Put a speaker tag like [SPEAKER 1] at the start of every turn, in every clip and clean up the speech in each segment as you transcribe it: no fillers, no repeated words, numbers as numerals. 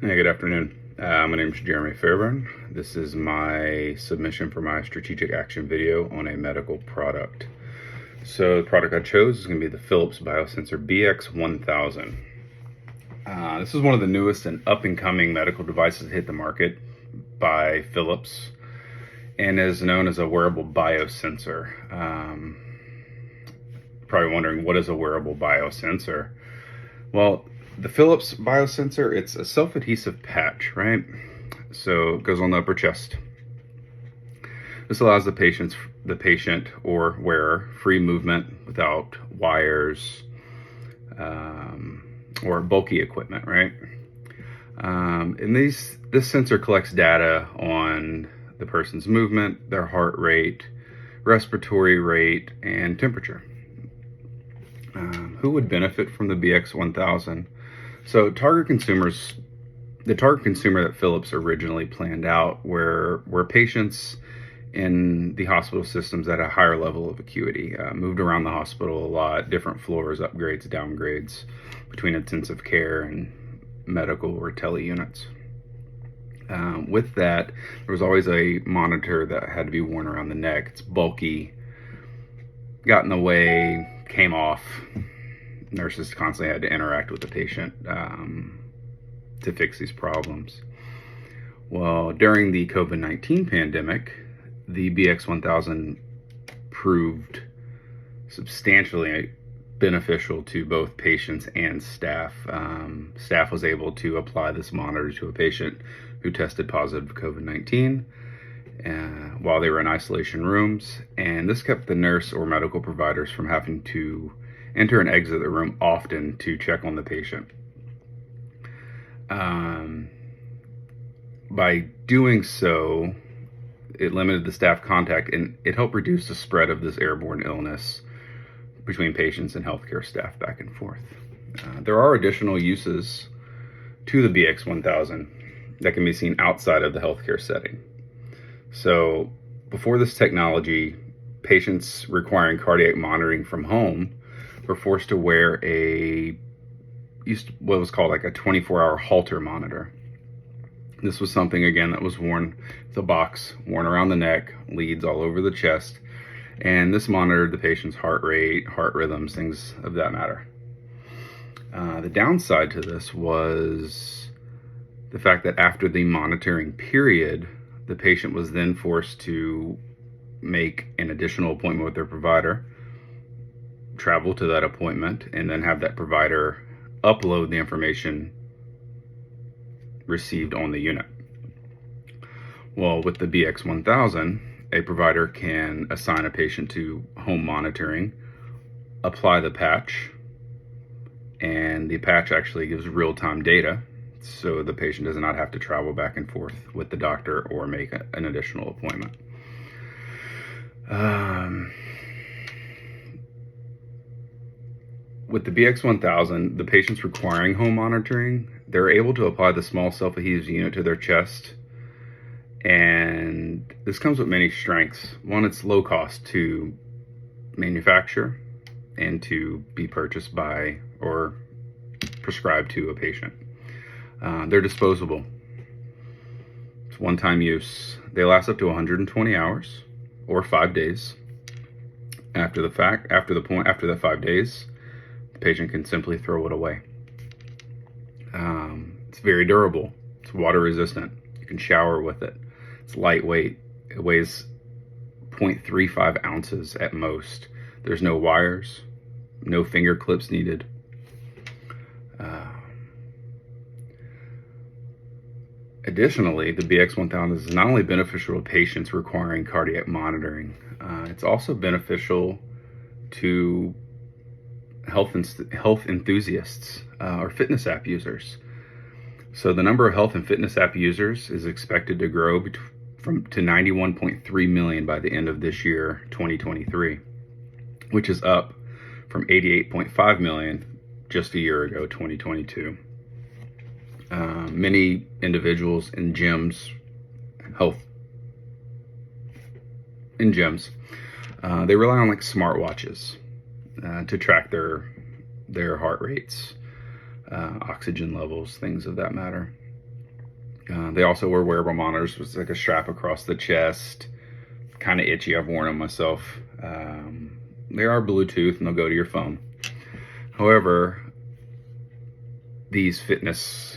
[SPEAKER 1] Hey, good afternoon. My name is Jeremy Fairburn. This is my submission for my strategic action video on a medical product. So the product I chose is going to be the Philips Biosensor BX1000. This is one of the newest and up-and-coming medical devices to hit the market by Philips and is known as a wearable biosensor. Probably wondering, what is a wearable biosensor? Well, the Philips biosensor, it's a self-adhesive patch, right? So it goes on the upper chest. This allows the patient or wearer free movement without wires or bulky equipment, right? And this sensor collects data on the person's movement, their heart rate, respiratory rate, and temperature. Who would benefit from the BX1000? So the target consumer that Philips originally planned out were patients in the hospital systems at a higher level of acuity, moved around the hospital a lot, different floors, upgrades, downgrades between intensive care and medical or tele units. With that, there was always a monitor that had to be worn around the neck. It's bulky, got in the way, came off. Nurses constantly had to interact with the patient to fix these problems. Well, during the COVID-19 pandemic, the BX1000 proved substantially beneficial to both patients and staff. Staff was able to apply this monitor to a patient who tested positive for COVID-19 while they were in isolation rooms, and this kept the nurse or medical providers from having to enter and exit the room often to check on the patient. By doing so, it limited the staff contact and it helped reduce the spread of this airborne illness between patients and healthcare staff back and forth. There are additional uses to the BX1000 that can be seen outside of the healthcare setting. So before this technology, patients requiring cardiac monitoring from home were forced to wear what was called like a 24-hour Holter monitor. This was something, again, that was worn, the box worn around the neck, leads all over the chest, and this monitored the patient's heart rate, heart rhythms, things of that matter. The downside to this was the fact that after the monitoring period, the patient was then forced to make an additional appointment with their provider, travel to that appointment, and then have that provider upload the information received on the unit. Well, with the BX1000, a provider can assign a patient to home monitoring, apply the patch, and the patch actually gives real-time data, so the patient does not have to travel back and forth with the doctor or make an additional appointment. With the BX1000, the patients requiring home monitoring, they're able to apply the small self-adhesive unit to their chest, and this comes with many strengths. One, it's low cost to manufacture and to be purchased by or prescribed to a patient. They're disposable. It's one-time use. They last up to 120 hours or 5 days. After the 5 days, the patient can simply throw it away. It's very durable. It's water resistant. You can shower with it. It's lightweight. It weighs 0.35 ounces at most. There's no wires, no finger clips needed. Additionally, the BX1000 is not only beneficial to patients requiring cardiac monitoring, it's also beneficial to health enthusiasts or fitness app users. So the number of health and fitness app users is expected to grow to 91.3 million by the end of this year, 2023, which is up from 88.5 million just a year ago, 2022. Many individuals in gyms, they rely on like smartwatches to track their heart rates, oxygen levels, things of that matter. They also wear wearable monitors with like a strap across the chest, kind of itchy. I've worn them myself. They are Bluetooth and they'll go to your phone. However, these fitness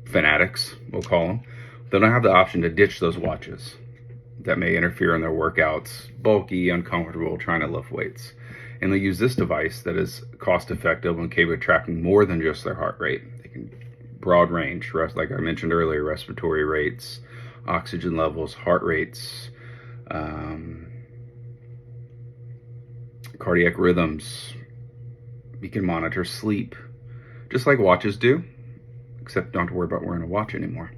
[SPEAKER 1] fanatics, we'll call them, they don't have the option to ditch those watches that may interfere in their workouts, bulky, uncomfortable, trying to lift weights. And they use this device that is cost effective and capable of tracking more than just their heart rate. They can broad range, like I mentioned earlier, respiratory rates, oxygen levels, heart rates, cardiac rhythms. You can monitor sleep, just like watches do, except don't have to worry about wearing a watch anymore.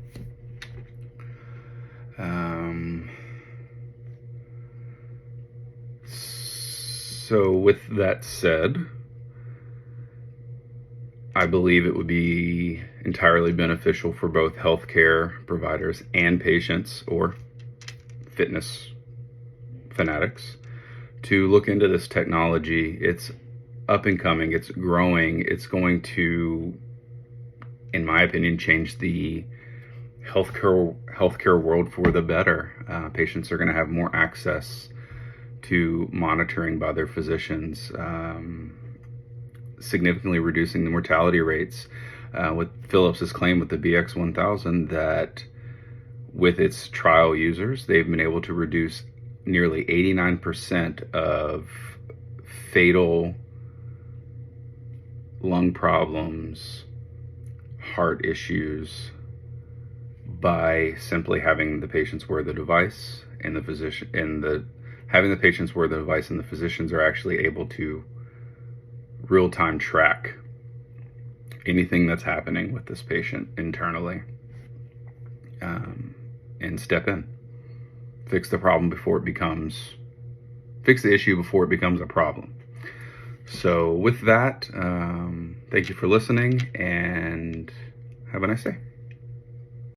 [SPEAKER 1] So with that said, I believe it would be entirely beneficial for both healthcare providers and patients or fitness fanatics to look into this technology. It's up and coming, it's growing, it's going to, in my opinion, change the healthcare world for the better. Patients are going to have more access to monitoring by their physicians, significantly reducing the mortality rates. With Philips' claim with the BX1000 that with its trial users, they've been able to reduce nearly 89% of fatal lung problems, heart issues, by simply having the patients wear the device, and the physician having the patients wear the device, and the physicians are actually able to real-time track anything that's happening with this patient internally, and step in, fix the issue before it becomes a problem. So with that, thank you for listening and have a nice day.